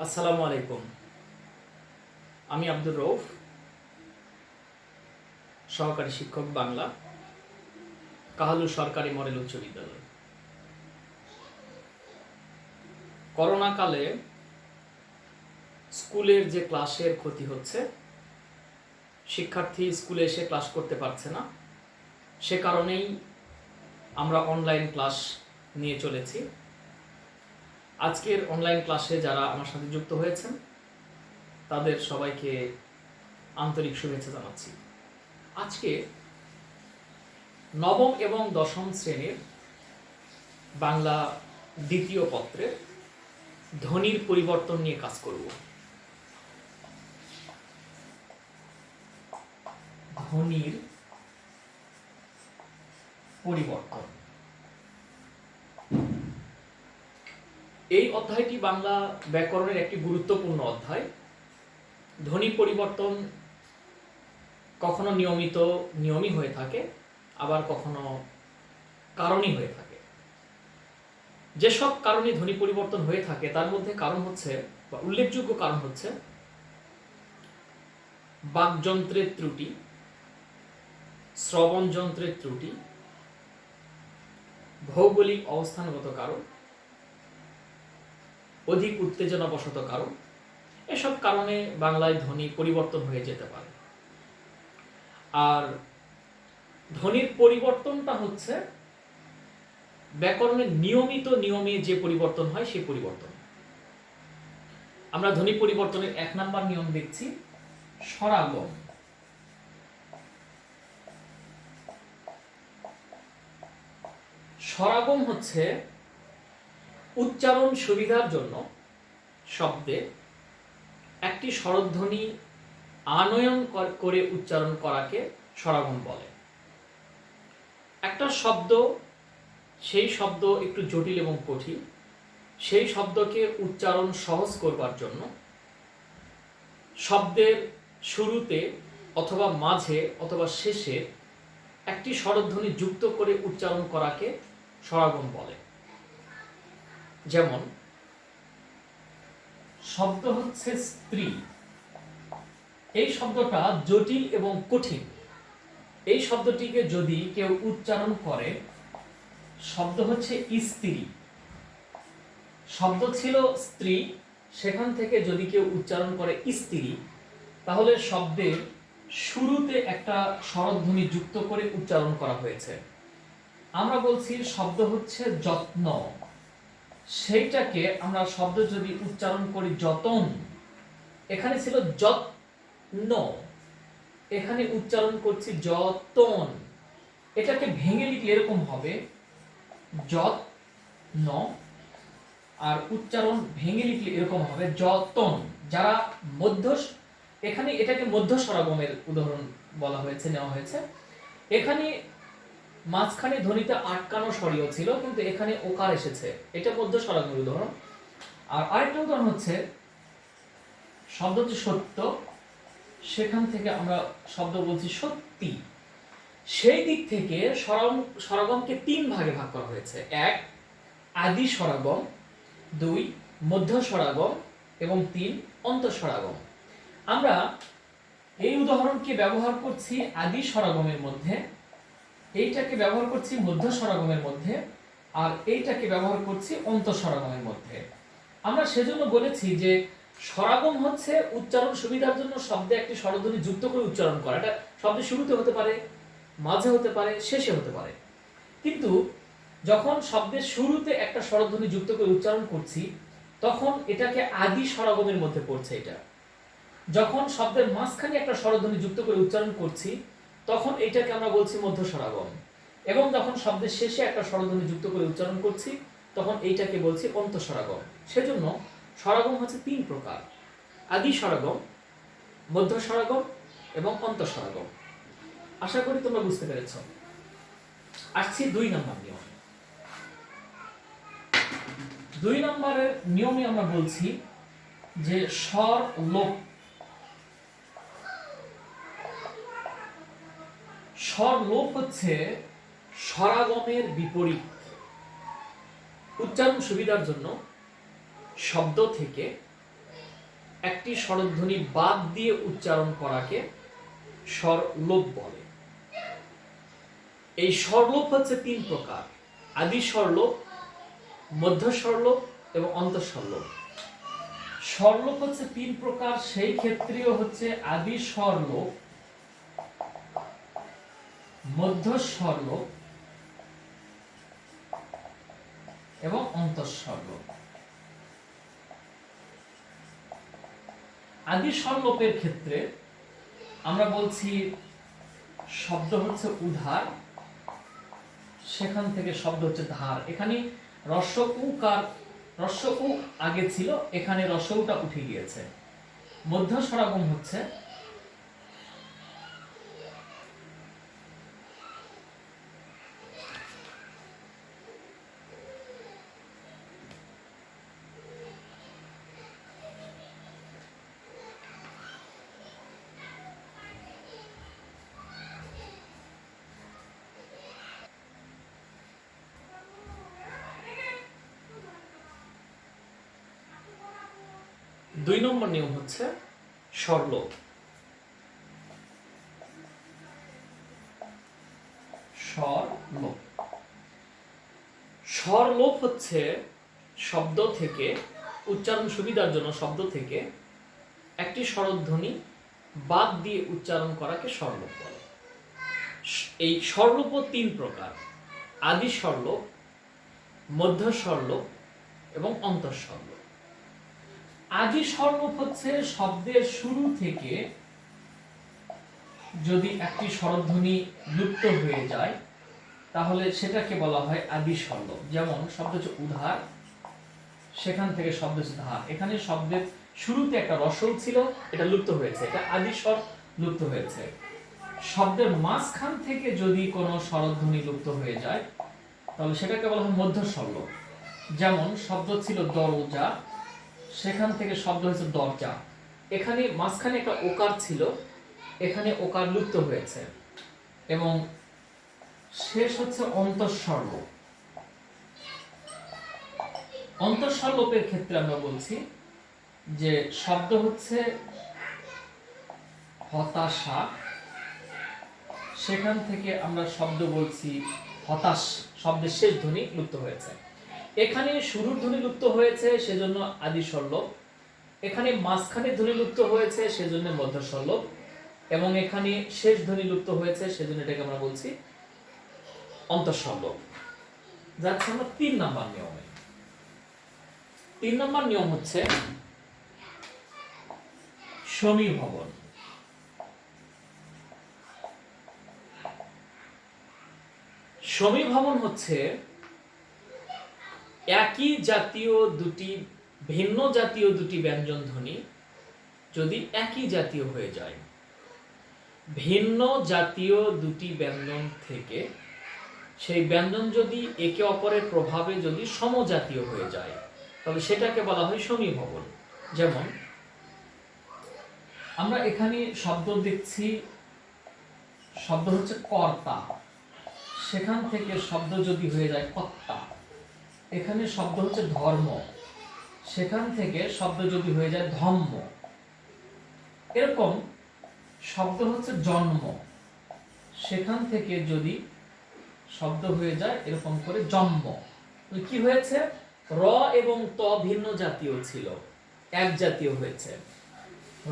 আসসালামু আলাইকুম। আমি আব্দুর রউফ, সহকারী শিক্ষক বাংলা, কাহালু সরকারি মডেল উচ্চ বিদ্যালয়। করোনাকালে স্কুলের যে ক্লাসের ক্ষতি হচ্ছে, শিক্ষার্থী স্কুলে এসে ক্লাস করতে পারছে না, সে কারণেই আমরা অনলাইন ক্লাস নিয়ে চলেছি। আজকের অনলাইন ক্লাসে যারা আমার সাথে যুক্ত হয়েছেন তাদের সবাইকে আন্তরিক শুভেচ্ছা জানাচ্ছি। আজকে নবম এবং দশম শ্রেণীর বাংলা দ্বিতীয় পত্রে ধ্বনির পরিবর্তন নিয়ে কাজ করব। ধ্বনির পরিবর্তন, এই অধ্যায়টি বাংলা ব্যাকরণের একটি গুরুত্বপূর্ণ অধ্যায়। ধ্বনি পরিবর্তন কখনো নিয়মই হয়ে থাকে, আবার কখনো কারণই হয়ে থাকে। যেসব কারণে ধ্বনি পরিবর্তন হয়ে থাকে তার মধ্যে কারণ হচ্ছে বা উল্লেখযোগ্য কারণ হচ্ছে বাকযন্ত্রের ত্রুটি, শ্রবণ যন্ত্রের ত্রুটি, ভৌগোলিক অবস্থানগত কারণ, অধিক উত্তেজনাবশত কারণ। এসব কারণে বাংলায় ধ্বনি পরিবর্তন হয়ে যেতে পারে। আর ধ্বনির পরিবর্তনটা হচ্ছে ব্যাকরণের নিয়মে যে পরিবর্তন হয় সেই পরিবর্তন। আমরা ধ্বনি পরিবর্তনের 1 নাম্বার নিয়ম দেখছি, স্বরাগম। স্বরাগম হচ্ছে উচ্চারণ সুবিধার জন্য শব্দে একটি স্বরধ্বনি আনয়ন করে উচ্চারণ করাকে স্বরাগম বলে। একটা শব্দ, সেই শব্দ একটু জটিল এবং কঠিন, সেই শব্দকে উচ্চারণ সহজ করবার জন্য শব্দের শুরুতে অথবা মাঝে অথবা শেষে একটি স্বরধ্বনি যুক্ত করে উচ্চারণ করাকে স্বরাগম বলে। যেমন শব্দ হচ্ছে স্ত্রী, এই শব্দটা জটিল এবং কঠিন। এই শব্দটিকে যদি কেউ উচ্চারণ করে, শব্দ হচ্ছে স্ত্রী, শব্দ ছিল স্ত্রী, সেখান থেকে যদি কেউ উচ্চারণ করে স্ত্রী, তাহলে শব্দের শুরুতে একটা স্বরধ্বনি যুক্ত করে উচ্চারণ করা হয়েছে। আমরা বলছি শব্দ হচ্ছে যত্ন, সেইটাকে আমরা শব্দ যদি উচ্চারণ করি যতন, এখানে ছিল যত্ন, এখানে উচ্চারণ করছি যতন। এটাকে ভেঙে লিখলে এরকম হবে যত্ন, আর উচ্চারণ ভেঙে লিখলে এরকম হবে যতন। যারা এখানে এটাকে মধ্য স্বরাগমের উদাহরণ বলা হয়েছে, নেওয়া হয়েছে। এখানে মাঝখানে ধ্বনিতে আটকানো স্বরীয় ছিল, কিন্তু এখানে ওকার এসেছে, এটা মধ্য স্বরাগমের উদাহরণ। আর আরেকটা উদাহরণ হচ্ছে শব্দ হচ্ছে সত্য, সেখান থেকে আমরা শব্দ বলছি সত্যি। সেই দিক থেকে স্বরাগমকে 3 ভাগে ভাগ করা হয়েছে। 1 আদি স্বরাগম, 2 মধ্য স্বরাগম এবং 3 অন্ত স্বরাগম। আমরা এই উদাহরণকে ব্যবহার করছি আদি স্বরাগমের মধ্যে, এইটাকে ব্যবহার করছি মধ্য স্বরাগমের মধ্যে, আর এইটাকে ব্যবহার করছি অন্ত স্বরাগমের মধ্যে। আমরা সেজন্য বলেছি যে স্বরাগম হচ্ছে উচ্চারণ সুবিধার জন্য শব্দে একটি স্বরধ্বনি যুক্ত করে উচ্চারণ করা। এটা শব্দের শুরুতে হতে পারে, মাঝে হতে পারে, শেষে হতে পারে। কিন্তু যখন শব্দের শুরুতে একটা স্বরধ্বনি যুক্ত করে উচ্চারণ করছি, তখন এটাকে আদি স্বরাগমের মধ্যে পড়ছে। এটা যখন শব্দের মাঝখানে একটা স্বরধ্বনি যুক্ত করে উচ্চারণ করছি, তখন এটাকে আমরা বলছি মধ্য স্বরাগম। এবং যখন শব্দের শেষে একটা স্বরধ্বনি যুক্ত করে উচ্চারণ করছি, তখন এইটাকে বলছি অন্ত স্বরাগম। সেজন্য স্বরাগম হচ্ছে 3 প্রকার: আদি স্বরাগম, মধ্য স্বরাগম এবং অন্ত স্বরাগম। আশা করি তোমরা বুঝতে পেরেছ। আসছি 2 নম্বর নিয়ম। 2 নম্বরের নিয়মে আমরা বলছি যে স্বর লোপ। স্বর লোপ হচ্ছে স্বরাগমের বিপরীত। উচ্চারণ সুবিধার জন্য শব্দ থেকে একটি স্বরধ্বনি বাদ দিয়ে উচ্চারণ করাকে স্বরলোপ বলে। এই স্বরলোপ হচ্ছে 3 প্রকার: আদি স্বরলোপ, মধ্য স্বরলোপ এবং অন্তঃস্বরলোপ। স্বরলোপ হচ্ছে 3 প্রকার, সেই ক্ষেত্রেও হচ্ছে আদি স্বরলোপ, মধ্য স্বরলোপ এবং অন্তঃস্বরলোপ। আদি স্বরলোপের ক্ষেত্রে আমরা বলছি শব্দ হচ্ছে উধার, সেখান থেকে শব্দ হচ্ছে ধার। এখানে রস্ব উ আগে ছিল, এখানে রস্ব উটা উঠে গিয়েছে। মধ্য স্বরাগম হচ্ছে দুই নম্বর নিয়ম হচ্ছে স্বরলোপ। স্বরলোপ স্বরলোপ হচ্ছে শব্দ থেকে, উচ্চারণ সুবিধার জন্য শব্দ থেকে একটি স্বরধ্বনি বাদ দিয়ে উচ্চারণ করাকে স্বরলোপ বলে। এই স্বরলোপ 3 প্রকার: আদি স্বরলোপ, মধ্য স্বরলোপ এবং অন্তঃস্বরলোপ। আদি স্বরলোপ হচ্ছে শব্দের শুরু থেকে যদি একটি স্বরধ্বনি লুপ্ত হয়ে যায় তাহলে সেটাকে বলা হয় আদি স্বরলোপ। যেমন শব্দ হচ্ছে উধার, সেখান থেকে শব্দ হচ্ছে ধার। এখানে শব্দের শুরুতে একটা রস্ব ছিল, এটা লুপ্ত হয়েছে, এটা আদি স্বর লুপ্ত হয়েছে। শব্দের মাঝখান থেকে যদি কোনো স্বরধ্বনি লুপ্ত হয়ে যায় তাহলে সেটাকে বলা হয় মধ্য স্বরলোপ। যেমন শব্দ ছিল দরজা, সেখান থেকে শব্দ হয়েছে দরজা। এখানে মাঝখানে একটা ওকার ছিল, এখানে ওকার লুপ্ত হয়েছে। এবং শেষ হচ্ছে অন্তঃস্বরলোপ। অন্তঃস্বরলোপের ক্ষেত্রে আমরা বলছি যে শব্দ হচ্ছে হতাশা, সেখান থেকে আমরা শব্দ বলছি হতাশ, শব্দের শেষ ধ্বনি লুপ্ত হয়েছে। এখানে শুরুর ধ্বনি লুপ্ত হয়েছে, সেজন্য আদি স্বরলোপ। এখানে মাঝখানে ধ্বনি লুপ্ত হয়েছে, সেজন্য মধ্য স্বরলোপ। এবং এখানে শেষ ধ্বনি লুপ্ত হয়েছে, সেজন্য এটাকে আমরা বলছি অন্তঃস্বরলোপ। যাচ্ছে আমরা 3 নাম্বার নিয়মে। 3 নাম্বার নিয়ম হচ্ছে সমীভবন। সমীভবন হচ্ছে একই জাতীয় দুটি, ভিন্ন জাতীয় দুটি ব্যঞ্জন ধ্বনি যদি একই জাতীয় হয়ে যায়, ভিন্ন জাতীয় দুটি ব্যঞ্জন থেকে সেই ব্যঞ্জন যদি একে অপরের প্রভাবে যদি সমজাতীয় হয়ে যায় তবে সেটাকে বলা হয় সমীভবন। যেমন আমরা এখানে শব্দ দেখছি, শব্দ হচ্ছে কর্তা, সেখান থেকে শব্দ যদি হয়ে যায় কর্তা। এখানে শব্দ হচ্ছে ধর্ম, সেখান থেকে শব্দ যদি হয়ে যায় ধম্ম। এরকম শব্দ হচ্ছে জন্ম, সেখান থেকে যদি শব্দ হয়ে যায় এরকম করে জন্ম। কি হয়েছে? র এবং ত ভিন্ন জাতীয় ছিল, এক জাতীয় হয়েছে।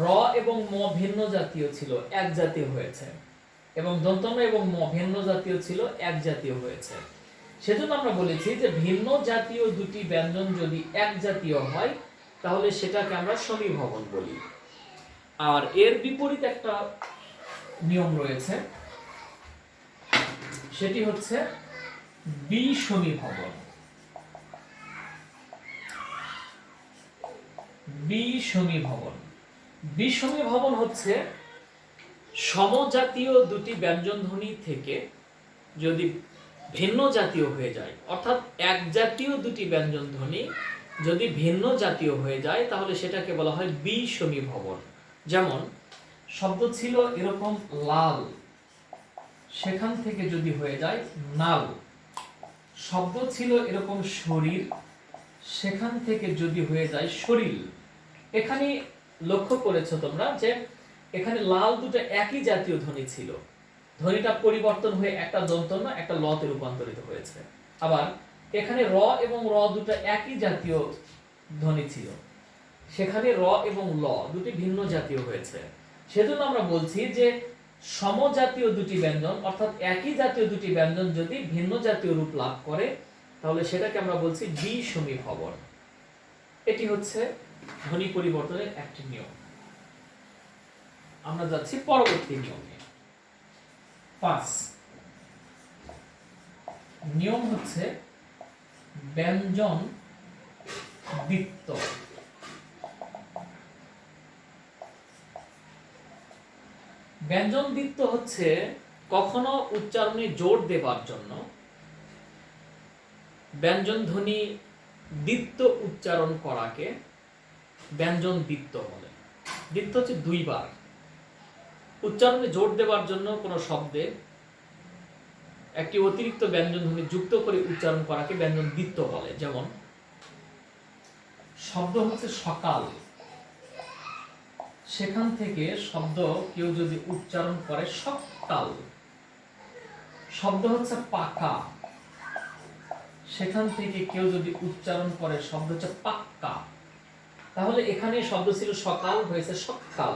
র এবং ম ভিন্ন জাতীয় ছিল, এক জাতীয় হয়েছে। এবং দন্তন্য এবং ম ভিন্ন জাতীয় ছিল, এক জাতীয় হয়েছে। সেজন্য আমরা বলেছি যে ভিন্ন জাতীয় দুটি ব্যঞ্জন যদি এক জাতীয় হয় তাহলে সেটাকে আমরা সমীভবন বলি। আর এর বিপরীত একটা নিয়ম রয়েছে, সেটি হচ্ছে বিষমীভবন। বিষমীভবন বিষমীভবন হচ্ছে সমজাতীয় দুটি ব্যঞ্জন ধ্বনি থেকে যদি ভিন্ন জাতীয় হয়ে যায়, অর্থাৎ এক জাতীয় দুটি ব্যঞ্জন ধ্বনি যদি ভিন্ন জাতীয় হয়ে যায় তাহলে সেটাকে বলা হয় বিষমীভবন। যেমন শব্দ ছিল এরকম লাল, সেখান থেকে যদি হয়ে যায় নাল। শব্দ ছিল এরকম শরীর, সেখান থেকে যদি হয়ে যায় শরীর। এখানে লক্ষ্য করেছো তোমরা যে এখানে লাল দুটো একই জাতীয় ধ্বনি ছিল, ধ্বনিটা পরিবর্তন হয়ে একটা দন্তন্য একটা লতে রূপান্তরিত হয়েছে। আবার এখানে র এবং র দুটো একই জাতীয় ধ্বনি ছিল, সেখানে র এবং ল দুটি ভিন্ন জাতীয় হয়েছে। সেজন্য আমরা বলছি যে সমজাতীয় দুটি ব্যঞ্জন অর্থাৎ একই জাতীয় দুটি ব্যঞ্জন যদি ভিন্ন জাতীয় রূপ লাভ করে তাহলে সেটাকে আমরা বলছি বিষমীভবন। এটি হচ্ছে ধ্বনি পরিবর্তনের একটি নিয়ম। আমরা যাচ্ছি পরবর্তী নিয়মে। 5 নিয়ম হচ্ছে ব্যঞ্জন দ্বিত্ব। ব্যঞ্জন দ্বিত্ব হচ্ছে কখনো উচ্চারণে জোর দেবার জন্য ব্যঞ্জন ধ্বনি দ্বিত্ব উচ্চারণ করাকে ব্যঞ্জন দ্বিত্ব বলে। দ্বিত্ব হচ্ছে দুইবার উচ্চারণে জোর দেবার জন্য কোনো শব্দে একটি অতিরিক্ত ব্যঞ্জন ধ্বনি যুক্ত করে উচ্চারণ করাকে ব্যঞ্জন দ্বিত্ব বলে। যেমন শব্দ হচ্ছে সকাল, সেখান থেকে শব্দ কেউ যদি উচ্চারণ করে সকাল। শব্দ হচ্ছে পাকা, সেখান থেকে কেউ যদি উচ্চারণ করে শব্দ হচ্ছে পাক্কা। তাহলে এখানে শব্দ ছিল সকাল হয়েছে সকাল,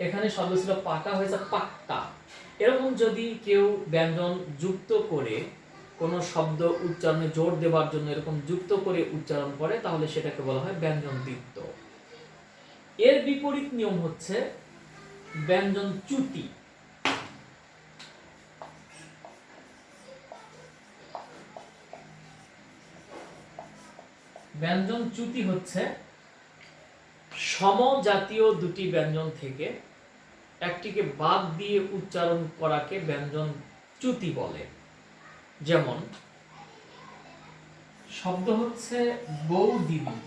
এখানে শব্দ ছিল পাকা হয়েছে পাক্কা। এরকম যদি কেউ ব্যঞ্জন যুক্ত করে কোনো শব্দ উচ্চারণে জোর দেওয়ার জন্য এরকম যুক্ত করে উচ্চারণ করে তাহলে সেটাকে বলা হয় ব্যঞ্জন দ্বিত্ব। এর বিপরীত নিয়ম হচ্ছে ব্যঞ্জন চ্যুতি। ব্যঞ্জন চ্যুতি হচ্ছে সমজাতীয় দুটি ব্যঞ্জন থেকে একটিকে বাদ দিয়ে উচ্চারণ করাকে ব্যঞ্জন চ্যুতি বলে। যেমন শব্দ হচ্ছে বৌদিদি,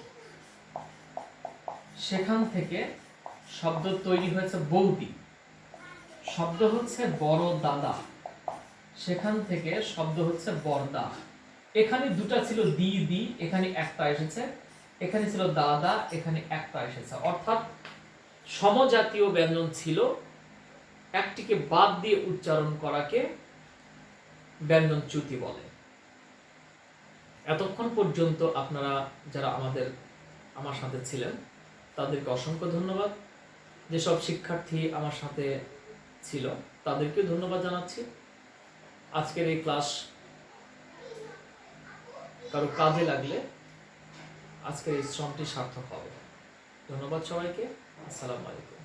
সেখান থেকে শব্দ তৈরি হয়েছে বৌদি। শব্দ হচ্ছে বড় দাদা, সেখান থেকে শব্দ হচ্ছে বরদা। এখানে দুটা ছিল দিদি, এখানে একটা এসেছে। এখানে ছিল দাদা, এখানে একটা এসেছে। অর্থাৎ সমজাতীয় ব্যঞ্জন ছিল, একটিকে বাদ দিয়ে উচ্চারণ করাকে ব্যঞ্জন চ্যুতি বলে। এতক্ষণ পর্যন্ত আপনারা যারা আমার সাথে ছিলেন তাদেরকে অসংখ্য ধন্যবাদ। যেসব শিক্ষার্থী আমার সাথে ছিল তাদেরকে ধন্যবাদ জানাচ্ছি। আজকের এই ক্লাস কারো কাজে লাগলে আজকের এই শ্রমটি সার্থক হবে। ধন্যবাদ সবাইকে। আসসালামু আলাইকুম।